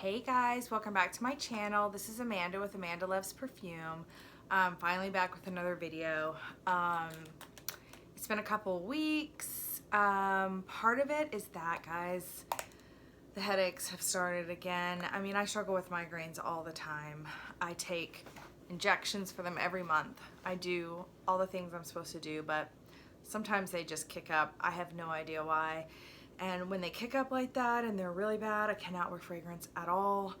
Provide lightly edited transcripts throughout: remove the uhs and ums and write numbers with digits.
Hey guys, welcome back to my channel. This is Amanda with Amanda Loves Perfume. Finally back with another video. It's been a couple weeks. Part of it is that, guys, the headaches have started again. I mean, I struggle with migraines all the time. I take injections for them every month. I do all the things I'm supposed to do, but sometimes they just kick up. I have no idea why. And when they kick up like that and they're really bad, I cannot wear fragrance at all.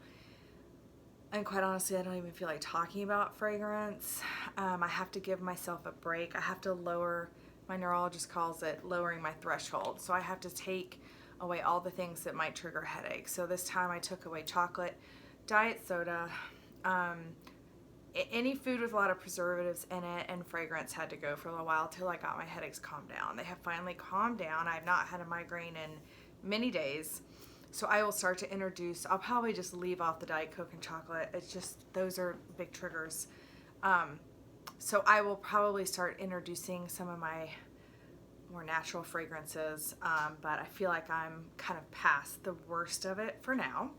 And quite honestly, I don't even feel like talking about fragrance. I have to give myself a break. I have to lower, my neurologist calls it lowering my threshold. So I have to take away all the things that might trigger headaches. So this time I took away chocolate, diet soda, any food with a lot of preservatives in it, and fragrance had to go for a little while till I got my headaches calmed down. They have finally calmed down. I've not had a migraine in many days. So I will start to introduce, I'll probably just leave off the Diet Coke and chocolate. It's just, those are big triggers. So I will probably start introducing some of my more natural fragrances, but I feel like I'm kind of past the worst of it for now.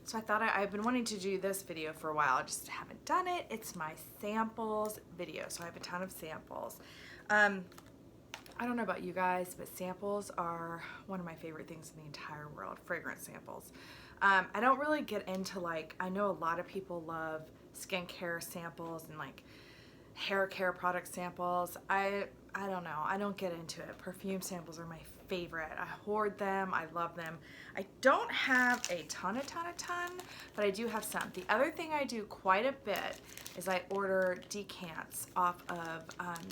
So I thought I've been wanting to do this video for a while. I just haven't done it. It's my samples video. So I have a ton of samples. I don't know about you guys, but samples are one of my favorite things in the entire world, fragrance samples. I don't really get into, like, I know a lot of people love skincare samples and like hair care product samples. I don't know. I don't get into it. Perfume samples are my favorite. I hoard them. I love them. I don't have a ton, but I do have some. The other thing I do quite a bit is I order decants off of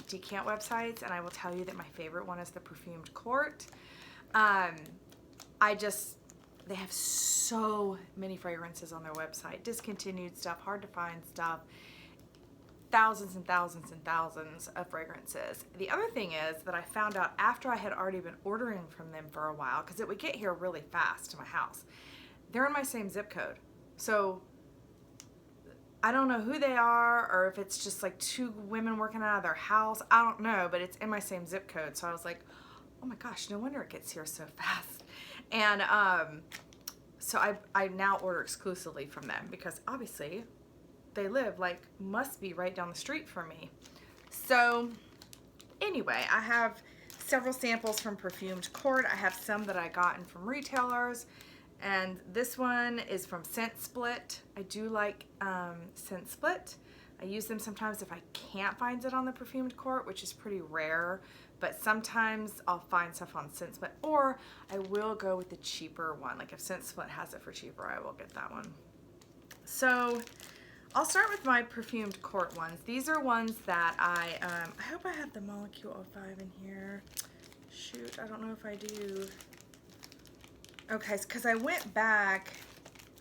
decant websites, and I will tell you that my favorite one is the Perfumed Court. They have so many fragrances on their website. Discontinued stuff, hard to find stuff. Thousands and thousands and thousands of fragrances. The other thing is that I found out after I had already been ordering from them for a while, because it would get here really fast to my house. They're in my same zip code. So I don't know who they are, or if it's just like two women working out of their house. I don't know, but it's in my same zip code. So I was like, oh my gosh, no wonder it gets here so fast. And so I now order exclusively from them, because obviously they must be right down the street from me. So anyway, I have several samples from Perfumed Court. I have some that I gotten from retailers, and this one is from Scent Split. I do like Scent Split. I use them sometimes if I can't find it on the Perfumed Court, which is pretty rare, but sometimes I'll find stuff on Scent Split, or I will go with the cheaper one. Like if Scent Split has it for cheaper, I will get that one. So I'll start with my Perfumed Court ones. These are ones that I hope I have the Molecule 05 in here. Shoot, I don't know if I do. Okay, because I went back.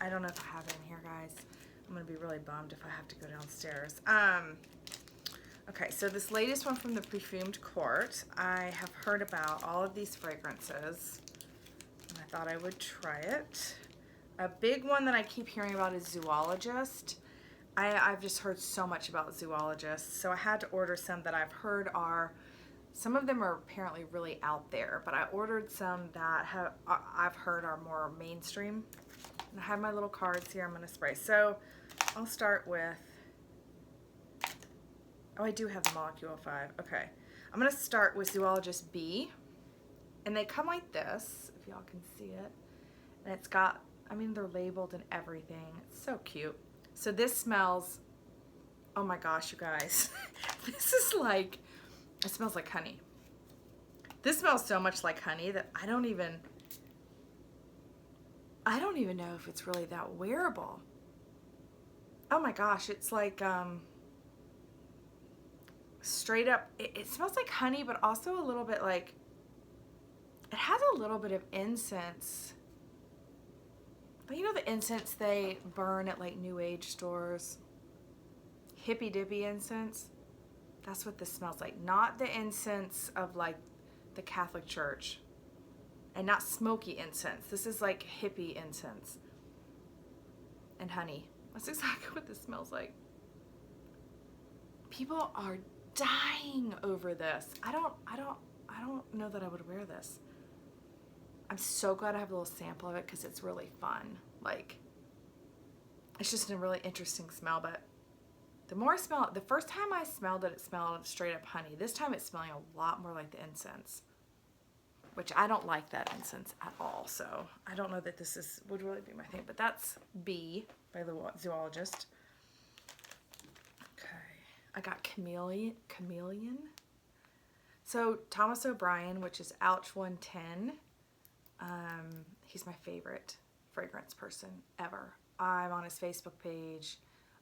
I don't know if I have it in here, guys. I'm going to be really bummed if I have to go downstairs. Okay, so this latest one from the Perfumed Court, I have heard about all of these fragrances, and I thought I would try it. A big one that I keep hearing about is Zoologist. I've just heard so much about Zoologists, so I had to order some that I've heard are, some of them are apparently really out there, but I ordered some that I've heard are more mainstream. And I have my little cards here I'm going to spray. So I'll start with, oh, I do have the Molecule 5. Okay. I'm going to start with Zoologist B, and they come like this, if y'all can see it. And it's got, I mean, they're labeled and everything. It's so cute. So this smells, oh my gosh, you guys. This is like, it smells like honey. This smells so much like honey that I don't even know if it's really that wearable. Oh my gosh, it's like straight up, it smells like honey, but also a little bit like, it has a little bit of incense. But you know the incense they burn at like New Age stores? Hippy dippy incense? That's what this smells like. Not the incense of like the Catholic Church. And not smoky incense. This is like hippie incense. And honey. That's exactly what this smells like. People are dying over this. I don't know that I would wear this. I'm so glad I have a little sample of it because it's really fun. Like, It's just a really interesting smell, but the more I smell it, the first time I smelled it, it smelled straight up honey. This time it's smelling a lot more like the incense, which I don't like that incense at all. So I don't know that this would really be my thing, but that's B by the Zoologist. Okay, I got Chameleon. So Thomas O'Brien, which is Ouch 110. He's my favorite fragrance person ever. I'm on his Facebook page.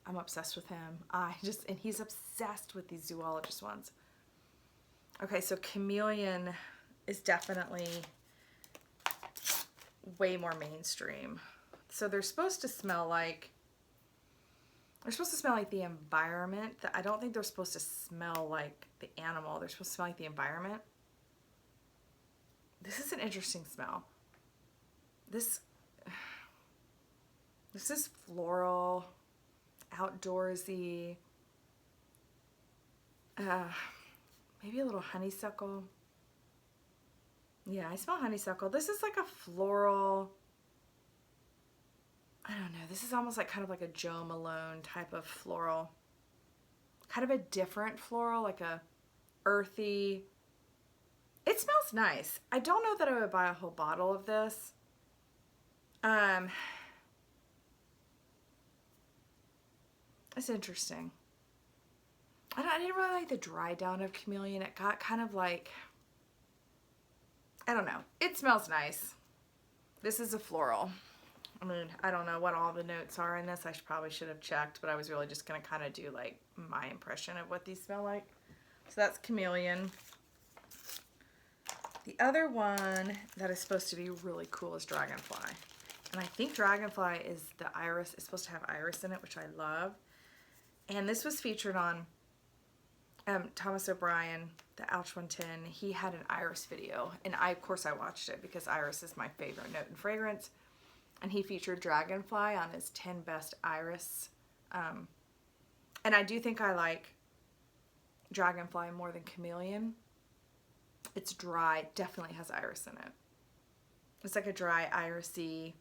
I'm obsessed with him. And he's obsessed with these zoologist ones. Okay, so Chameleon is definitely way more mainstream. So they're supposed to smell like the environment. I don't think they're supposed to smell like the animal. They're supposed to smell like the environment. This is an interesting smell. This is floral, outdoorsy, maybe a little honeysuckle. Yeah, I smell honeysuckle. This is like a floral, I don't know, this is almost like kind of like a Jo Malone type of floral. Kind of a different floral, like a earthy. It smells nice. I don't know that I would buy a whole bottle of this. It's interesting. I didn't really like the dry down of Chameleon. It got kind of like, I don't know. It smells nice. This is a floral. I mean, I don't know what all the notes are in this. I probably should have checked, but I was really just going to kind of do like my impression of what these smell like. So that's Chameleon. The other one that is supposed to be really cool is Dragonfly. And I think Dragonfly is the iris. It's supposed to have iris in it, which I love. And this was featured on Thomas O'Brien, the Ouch 110. He had an iris video. And of course I watched it because iris is my favorite note in fragrance. And he featured Dragonfly on his 10 best iris. And I do think I like Dragonfly more than Chameleon. It's dry, definitely has iris in it. It's like a dry, irisy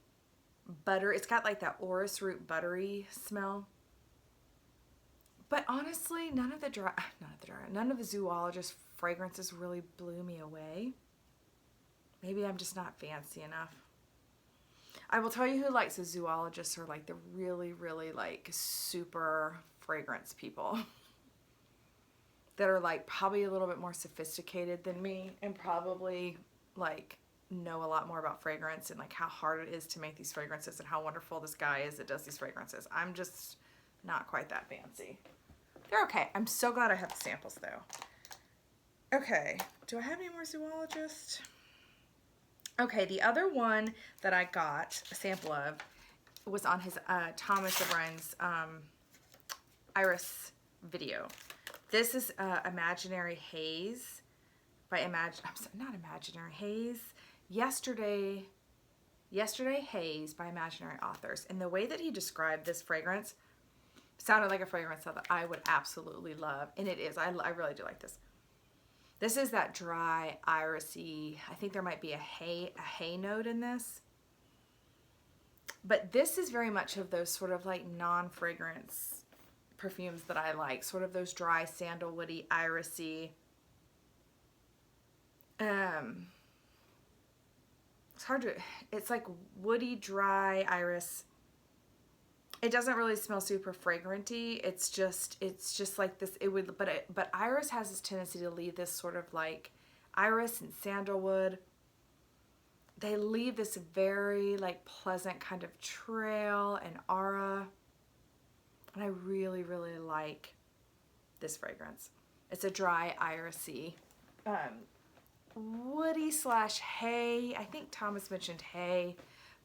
butter. It's got like that orris root buttery smell. But honestly, none of the zoologist fragrances really blew me away. Maybe I'm just not fancy enough. I will tell you who likes a zoologist are like the really, really like super fragrance people that are like probably a little bit more sophisticated than me and probably like know a lot more about fragrance and like how hard it is to make these fragrances and how wonderful this guy is that does these fragrances. I'm just not quite that fancy. They're okay. I'm so glad I have the samples though. Okay, do I have any more zoologists? Okay, the other one that I got a sample of was on his Thomas O'Brien's iris video. This is Imaginary Haze by not Imaginary Haze. Yesterday Haze by Imaginary Authors. And the way that he described this fragrance sounded like a fragrance that I would absolutely love. And it is. I really do like this. This is that dry, irisy, I think there might be a hay note in this. But this is very much of those sort of like non-fragrance perfumes that I like. Sort of those dry, sandalwoody, irisy. It's like woody, dry iris. It doesn't really smell super fragranty. It's just like this. But iris has this tendency to leave this sort of like iris and sandalwood. They leave this very like pleasant kind of trail and aura. And I really, really like this fragrance. It's a dry, irisy, woody / hay. I think Thomas mentioned hay,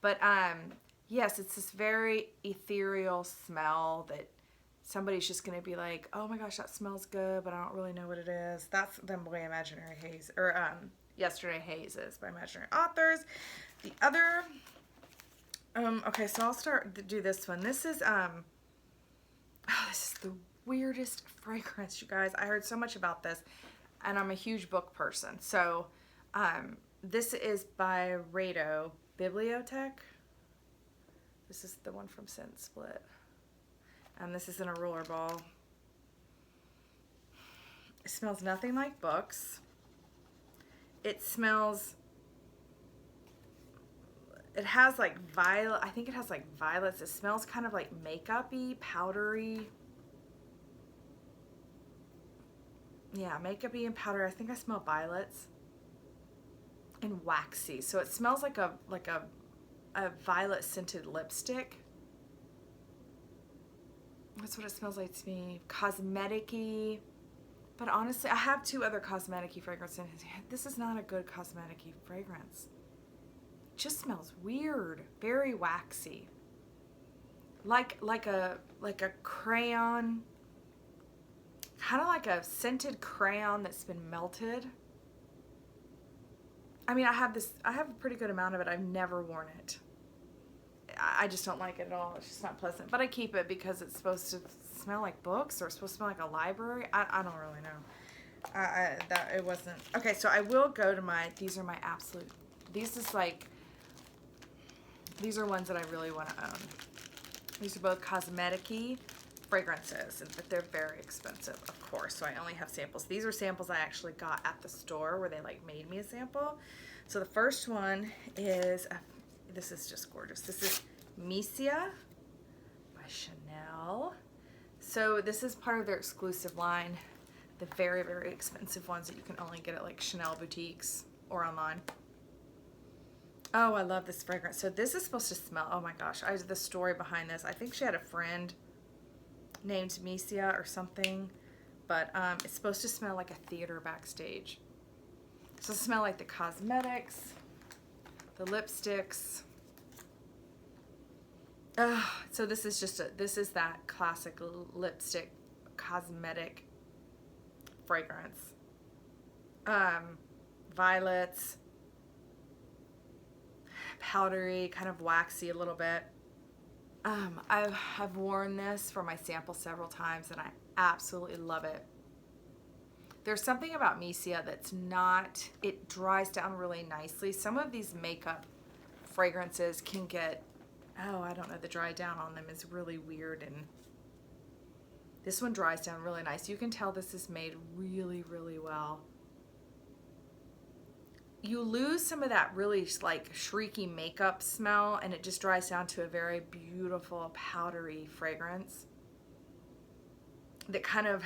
but yes, it's this very ethereal smell that somebody's just going to be like, oh my gosh, that smells good, but I don't really know what it is. That's the way Imaginary Haze, or Yesterday Haze is by Imaginary Authors. The other, okay, so I'll do this one. This is, this is the weirdest fragrance, you guys. I heard so much about this, and I'm a huge book person. So, this is by Byredo, Bibliotheque. This is the one from Scent Split. This is in a roller ball. It smells nothing like books. It smells, it has like violet, I think it has like violets. It smells kind of like makeup-y, powdery. Yeah, makeup-y and powdery. I think I smell violets. And waxy. So it smells like a violet scented lipstick. That's what it smells like to me. Cosmetic-y. But honestly, I have 2 other cosmetic-y fragrances. This is not a good cosmetic-y fragrance. It just smells weird. Very waxy. Like a crayon. Kind of like a scented crayon that's been melted. I mean, I have a pretty good amount of it. I've never worn it. I just don't like it at all. It's just not pleasant. But I keep it because it's supposed to smell like books, or it's supposed to smell like a library. I don't really know. That it wasn't. Okay, so I will go to these are my absolute, these are ones that I really want to own. These are both cosmetic-y fragrances, but they're very expensive, of course, so I only have samples. These are samples I actually got at the store where they like made me a sample. So the first one is, this is just gorgeous. This is Misia by Chanel. So this is part of their exclusive line, the very, very expensive ones that you can only get at like Chanel boutiques or online. Oh, I love this fragrance. So this is supposed to smell, oh my gosh, the story behind this. I think she had a friend named Misia or something, but it's supposed to smell like a theater backstage. So smell like the cosmetics, the lipsticks. So this is just this is that classic lipstick cosmetic fragrance. Violets, powdery, kind of waxy a little bit. I've worn this for my sample several times and I absolutely love it. There's something about Misia that's not, it dries down really nicely. Some of these makeup fragrances can get, oh, I don't know, the dry down on them is really weird, and this one dries down really nice. You can tell this is made really, really well. You lose some of that really like shrieky makeup smell, and it just dries down to a very beautiful powdery fragrance that kind of,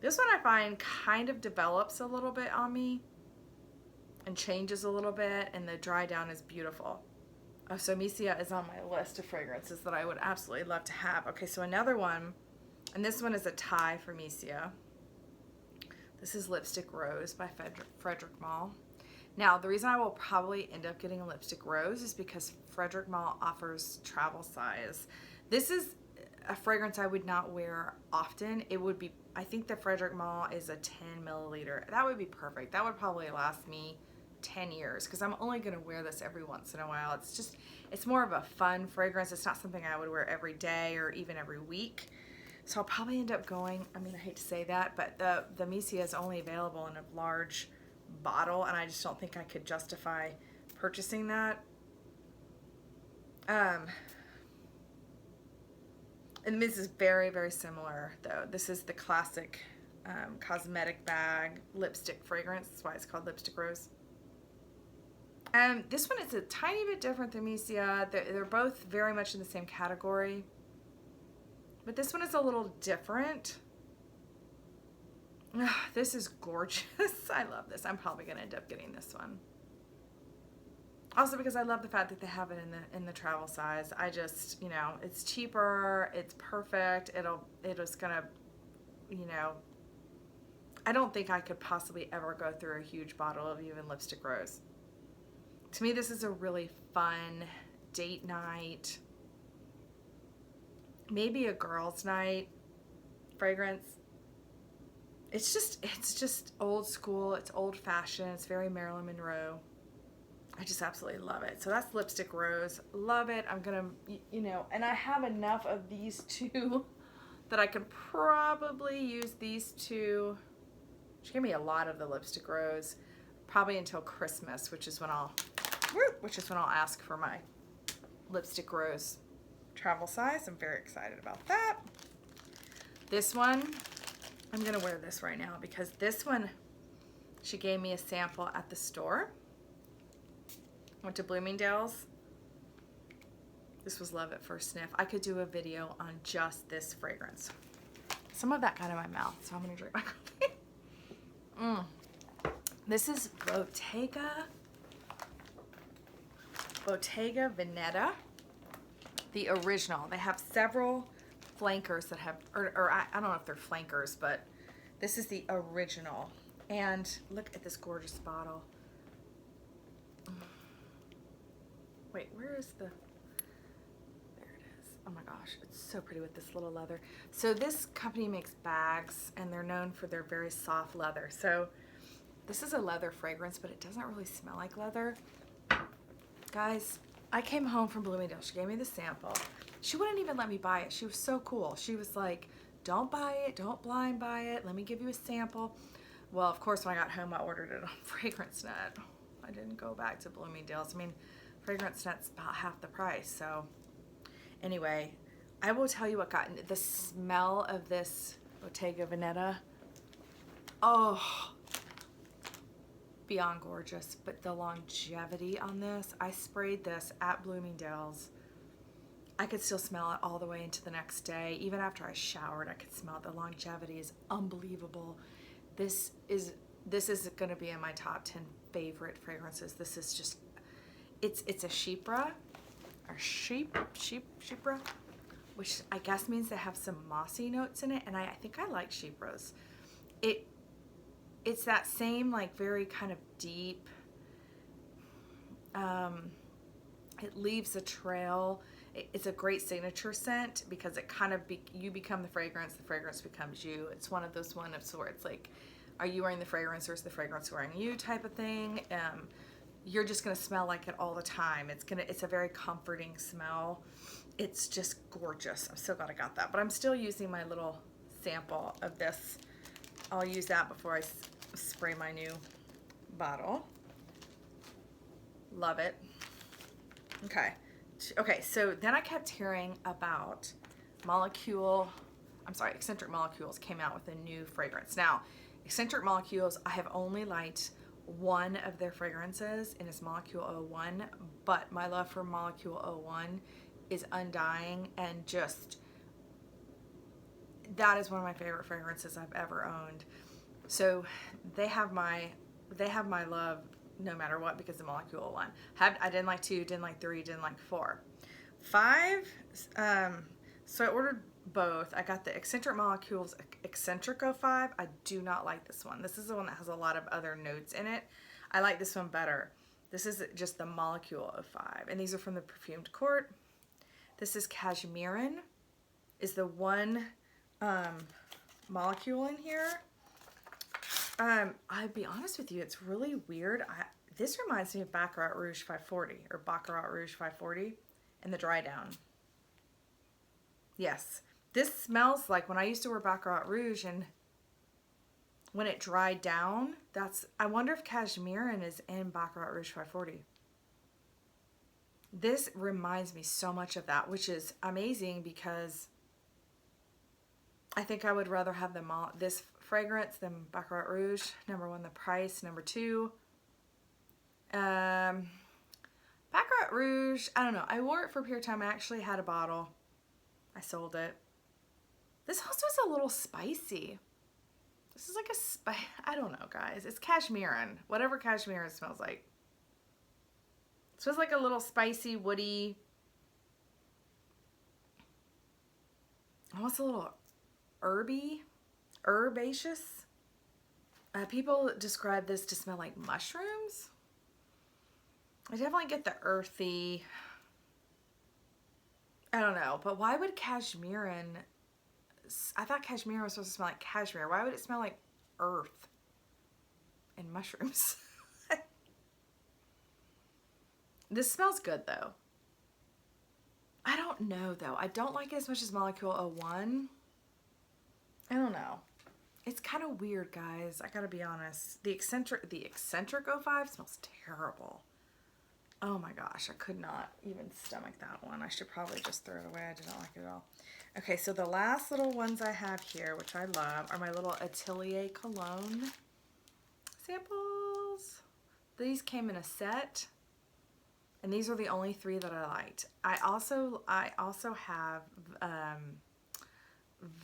this one I find kind of develops a little bit on me and changes a little bit, and the dry down is beautiful. Oh, so Misia is on my list of fragrances that I would absolutely love to have. Okay, so another one, and this one is a tie for Misia. This is Lipstick Rose by Frederick Malle. Now, the reason I will probably end up getting a Lipstick Rose is because Frederick Malle offers travel size. This is a fragrance I would not wear often. It would be, I think the Frederick Malle is a 10 milliliter. That would be perfect. That would probably last me 10 years because I'm only going to wear this every once in a while. It's just, it's more of a fun fragrance. It's not something I would wear every day or even every week. So I'll probably end up going, I mean, I hate to say that, but the Misia is only available in a large bottle, and I just don't think I could justify purchasing that. And this is very, very similar, though. This is the classic cosmetic bag lipstick fragrance. That's why it's called Lipstick Rose. This one is a tiny bit different than Misia. They're both very much in the same category. But this one is a little different. This is gorgeous. I love this. I'm probably going to end up getting this one. Also because I love the fact that they have it in the travel size. I just, you know, it's cheaper. It's perfect. It's going to, you know, I don't think I could possibly ever go through a huge bottle of even Lipstick Rose. To me, this is a really fun date night, maybe a girls' night fragrance. It's just old school. It's old fashioned. It's very Marilyn Monroe. I just absolutely love it. So that's Lipstick Rose. Love it. I'm gonna, you know, and I have enough of these two that I could probably use these two. She gave me a lot of the Lipstick Rose, probably until Christmas, which is when I'll ask for my Lipstick Rose travel size. I'm very excited about that. This one, I'm gonna wear this right now because this one, she gave me a sample at the store. Went to Bloomingdale's. This was love at first sniff. I could do a video on just this fragrance. Some of that got in my mouth, so I'm gonna drink my coffee. This is Bottega Veneta, the original. They have several flankers that have, or I don't know if they're flankers, but this is the original. And look at this gorgeous bottle. Wait, where is the, there it is. Oh my gosh, it's so pretty with this little leather. So this company makes bags and they're known for their very soft leather. So this is a leather fragrance, but it doesn't really smell like leather. Guys, I came home from Bloomingdale. She gave me the sample. She wouldn't even let me buy it. She was so cool. She was like, don't buy it. Don't blind buy it. Let me give you a sample. Well, of course, when I got home, I ordered it on FragranceNet. I didn't go back to Bloomingdale's. I mean, FragranceNet's about half the price. So anyway, I will tell you what got the smell of this Bottega Veneta. Oh, beyond gorgeous. But the longevity on this, I sprayed this at Bloomingdale's. I could still smell it all the way into the next day. Even after I showered, I could smell it. The longevity is unbelievable. This is going to be in my top 10 favorite fragrances. This is just, it's a Chypre, or Chypre, which I guess means they have some mossy notes in it, and I think I like Chypres. It's that same, like, very kind of deep, it leaves a trail. It's a great signature scent because it kind of, you become the fragrance becomes you. It's one of those where it's like, are you wearing the fragrance or is the fragrance wearing you type of thing. You're just gonna smell like it all the time. It's a very comforting smell. It's just gorgeous. I'm so glad I got that. But I'm still using my little sample of this. I'll use that before I spray my new bottle. Love it. Okay, so then I kept hearing about Eccentric Molecules came out with a new fragrance. Now, Eccentric Molecules, I have only liked one of their fragrances, and it's Molecule 01, but my love for Molecule 01 is undying, and just, that is one of my favorite fragrances I've ever owned. So they have my love no matter what because of Molecule 1. I didn't like 2, didn't like 3, didn't like 4. 5, so I ordered both. I got the Eccentric Molecules Eccentric 05. I do not like this one. This is the one that has a lot of other notes in it. I like this one better. This is just the Molecule 05, and these are from the Perfumed Court. This is Cashmerean, is the one molecule in here. I'll be honest with you, it's really weird. This reminds me of Baccarat Rouge 540 or Baccarat Rouge 540 and the dry down. Yes, this smells like when I used to wear Baccarat Rouge and when it dried down, I wonder if Cashmerean is in Baccarat Rouge 540. This reminds me so much of that, which is amazing because I think I would rather have this fragrance than Baccarat Rouge. Number 1, the price. Number 2, Baccarat Rouge, I don't know. I wore it for a period of time. I actually had a bottle. I sold it. This also is a little spicy. This is like I don't know, guys. It's Cashmerean. Whatever Cashmerean smells like. It smells like a little spicy, woody, almost a little herbaceous. People describe this to smell like mushrooms. I definitely get the earthy, I don't know, but why would Cashmerean, I thought Cashmerean was supposed to smell like cashmere. Why would it smell like earth and mushrooms? This smells good though. I don't know though. I don't like it as much as Molecule 01. I don't know. It's kind of weird, guys. I gotta be honest. The eccentric 05 smells terrible. Oh my gosh, I could not even stomach that one. I should probably just throw it away. I did not like it at all. Okay, so the last little ones I have here, which I love, are my little Atelier Cologne samples. These came in a set, and these are the only 3 that I liked. I also have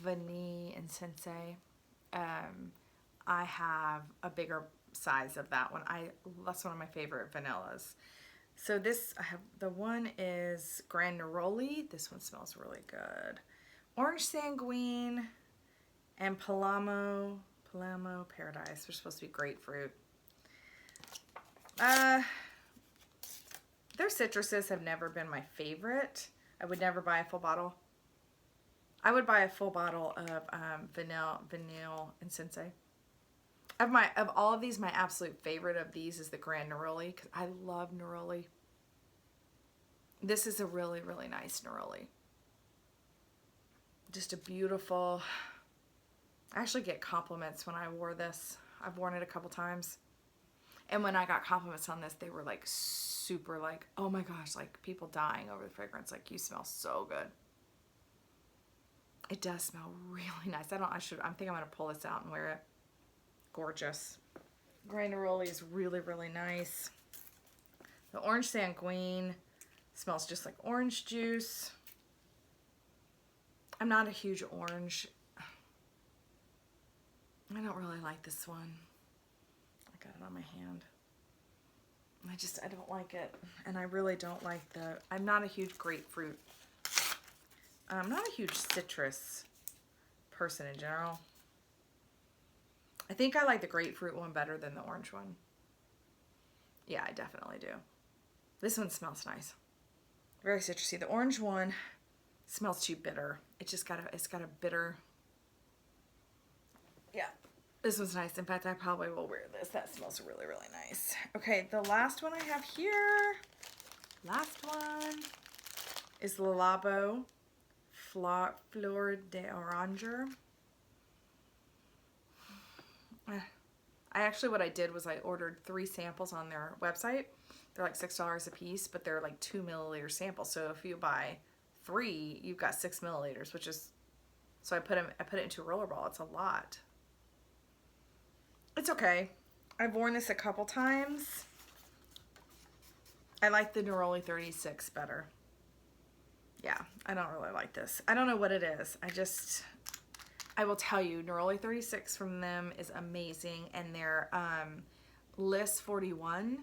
Vanille and Sensei. I have a bigger size of that one. That's one of my favorite vanillas. So this, I have, the one is Grand Neroli. This one smells really good. Orange Sanguine and Pomelo Paradis. They're supposed to be grapefruit. Their citruses have never been my favorite. I would never buy a full bottle. I would buy a full bottle of vanille and Sensei. Of all of these, my absolute favorite of these is the Grand Neroli, because I love Neroli. This is a really, really nice Neroli. Just a beautiful, I actually get compliments when I wore this. I've worn it a couple times. And when I got compliments on this, they were like super like, oh my gosh, like people dying over the fragrance. Like, you smell so good. It does smell really nice. I think I'm gonna pull this out and wear it. Gorgeous. Grand Neroli is really, really nice. The Orange Sanguine smells just like orange juice. I'm not a huge orange. I don't really like this one. I got it on my hand. I don't like it. And I really don't like I'm not a huge grapefruit. I'm not a huge citrus person in general. I think I like the grapefruit one better than the orange one. Yeah, I definitely do. This one smells nice. Very citrusy. The orange one smells too bitter. It's got a bitter. Yeah, this one's nice. In fact, I probably will wear this. That smells really, really nice. Okay, the last one I have here. Last one is the Labo Fleur d'Oranger. What I did was I ordered 3 samples on their website. They're like $6 a piece, but they're like 2 milliliter samples. So if you buy 3, you've got 6 milliliters, which is, so I put it into a roller ball. It's a lot. It's okay. I've worn this a couple times. I like the Neroli 36 better. Yeah, I don't really like this. I don't know what it is. I will tell you, Neroli 36 from them is amazing, and their List 41.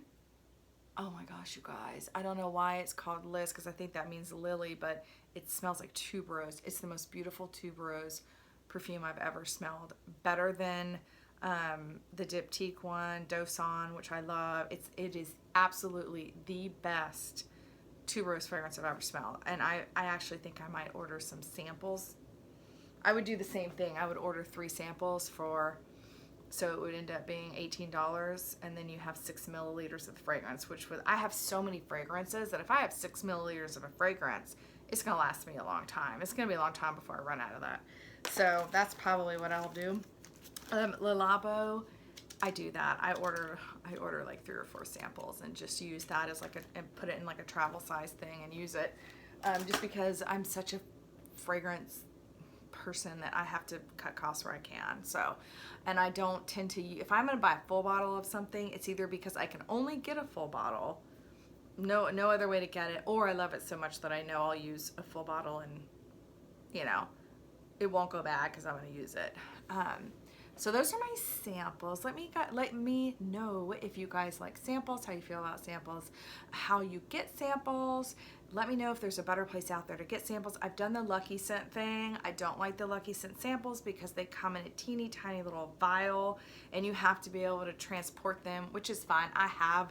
Oh my gosh, you guys. I don't know why it's called List, because I think that means lily, but it smells like tuberose. It's the most beautiful tuberose perfume I've ever smelled. Better than the Diptyque one, Dosan, which I love. It is absolutely the best tuberose fragrance I've ever smelled. And I actually think I might order some samples. I would do the same thing. I would order 3 samples so it would end up being $18, and then you have 6 milliliters of the fragrance, I have so many fragrances that if I have 6 milliliters of a fragrance, it's gonna last me a long time. It's gonna be a long time before I run out of that. So that's probably what I'll do. Labo, I do that. I order like 3 or 4 samples and just use that as and put it in like a travel size thing and use it, just because I'm such a fragrance person that I have to cut costs where I can. So, and I don't tend to, if I'm going to buy a full bottle of something, it's either because I can only get a full bottle, no other way to get it, or I love it so much that I know I'll use a full bottle and, you know, it won't go bad because I'm going to use it. So those are my samples. Let me know if you guys like samples, how you feel about samples, how you get samples. Let me know if there's a better place out there to get samples. I've done the Lucky Scent thing. I don't like the Lucky Scent samples because they come in a teeny tiny little vial and you have to be able to transport them, which is fine. I have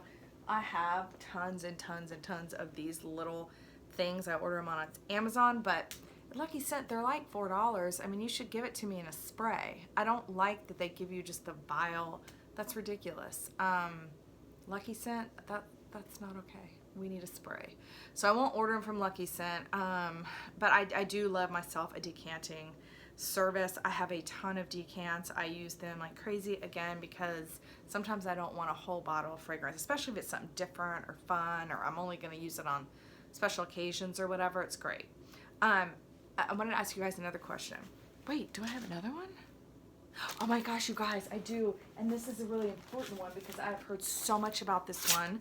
tons and tons and tons of these little things. I order them on Amazon, but Lucky Scent, they're like $4. I mean, you should give it to me in a spray. I don't like that they give you just the vial. That's ridiculous. Lucky Scent, that's not okay. We need a spray. So I won't order them from Lucky Scent, but I do love myself a decanting service. I have a ton of decants. I use them like crazy, again, because sometimes I don't want a whole bottle of fragrance, especially if it's something different or fun, or I'm only going to use it on special occasions or whatever. It's great. I wanted to ask you guys another question. Wait, do I have another one? Oh my gosh, you guys, I do. And this is a really important one because I've heard so much about this one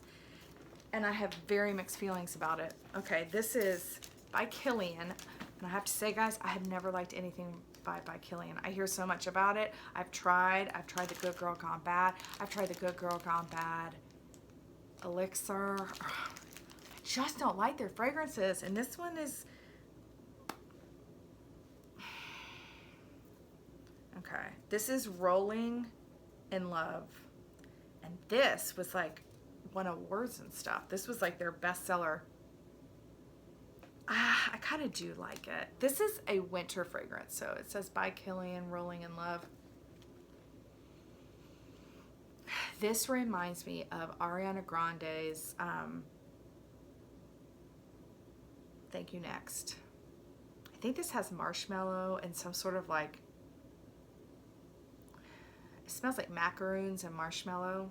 and I have very mixed feelings about it. Okay, this is by Kilian. And I have to say, guys, I have never liked anything by Kilian. I hear so much about it. I've tried the Good Girl Gone Bad. I've tried the Good Girl Gone Bad Elixir. I just don't like their fragrances. And this one is, okay, this is Rolling in Love. And this was like won awards and stuff. This was like their bestseller. I kind of do like it. This is a winter fragrance. So it says by Killian, Rolling in Love. This reminds me of Ariana Grande's Thank You Next. I think this has marshmallow and some sort of like, it smells like macaroons and marshmallow,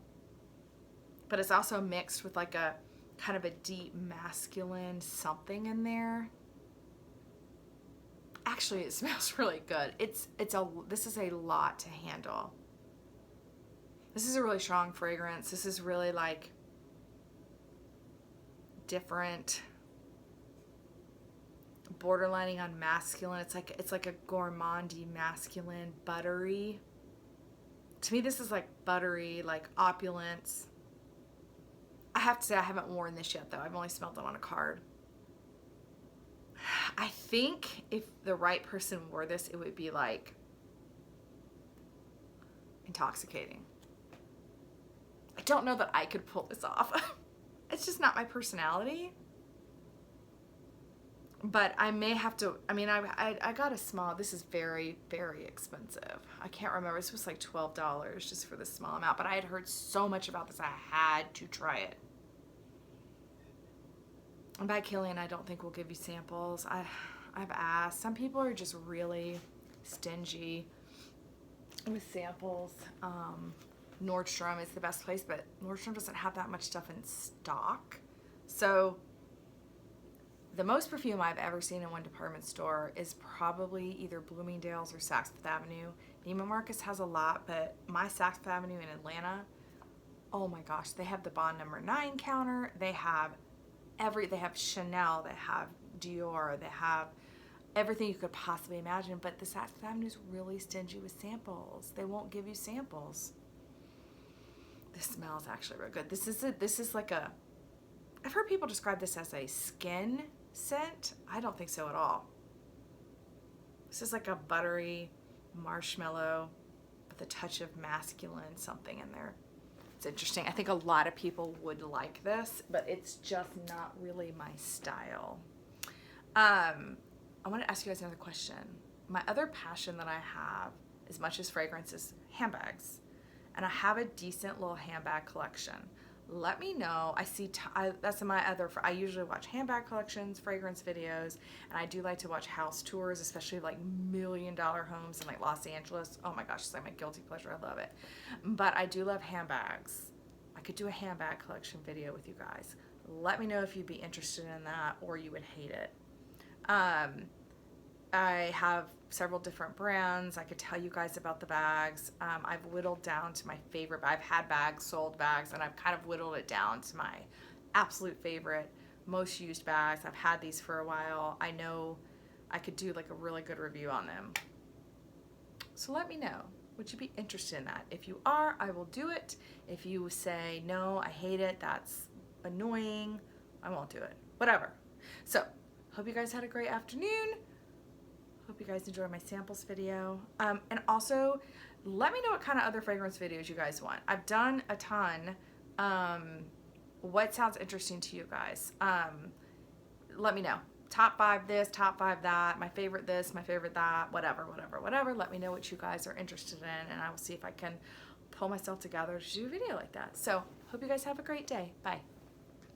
but it's also mixed with like a kind of a deep masculine something in there. Actually, it smells really good. This is a lot to handle. This is a really strong fragrance. This is really like different, borderlining on masculine. It's like a gourmandy masculine, buttery. To me, this is like buttery, like opulence. I have to say I haven't worn this yet though. I've only smelled it on a card. I think if the right person wore this, it would be like intoxicating. I don't know that I could pull this off. It's just not my personality. But I may have to, I mean, I got a small, this is very, very expensive. I can't remember, this was like $12 just for this small amount, but I had heard so much about this, I had to try it. And by Killian, I don't think we'll give you samples. I've asked. Some people are just really stingy with samples. Nordstrom is the best place, but Nordstrom doesn't have that much stuff in stock. So the most perfume I've ever seen in one department store is probably either Bloomingdale's or Saks Fifth Avenue. Neiman Marcus has a lot, but my Saks Fifth Avenue in Atlanta, oh my gosh, they have the Bond number 9 counter. They have they have Chanel, they have Dior, they have everything you could possibly imagine, but the Saks Fifth Avenue is really stingy with samples. They won't give you samples. This smells actually real good. This is like a, I've heard people describe this as a skin scent. I don't think so at all. This is like a buttery marshmallow with a touch of masculine something in there. It's interesting. I think a lot of people would like this, but it's just not really my style. I want to ask you guys another question. My other passion that I have, as much as fragrance, is handbags. And I have a decent little handbag collection. Let me know. That's my other, I usually watch handbag collections, fragrance videos, and I do like to watch house tours, especially like $1 million homes in like Los Angeles. Oh my gosh, it's like my guilty pleasure. I love it. But I do love handbags. I could do a handbag collection video with you guys. Let me know if you'd be interested in that or you would hate it. I have several different brands. I could tell you guys about the bags. I've whittled down to my favorite. I've had bags, sold bags, and I've kind of whittled it down to my absolute favorite, most used bags. I've had these for a while. I know I could do like a really good review on them. So let me know. Would you be interested in that? If you are, I will do it. If you say, no, I hate it, that's annoying, I won't do it. Whatever. So, hope you guys had a great afternoon. Hope you guys enjoyed my samples video. And also, let me know what kind of other fragrance videos you guys want. I've done a ton. What sounds interesting to you guys? Let me know. Top 5 this, top 5 that, my favorite this, my favorite that, whatever. Let me know what you guys are interested in, and I will see if I can pull myself together to do a video like that. So, hope you guys have a great day. Bye.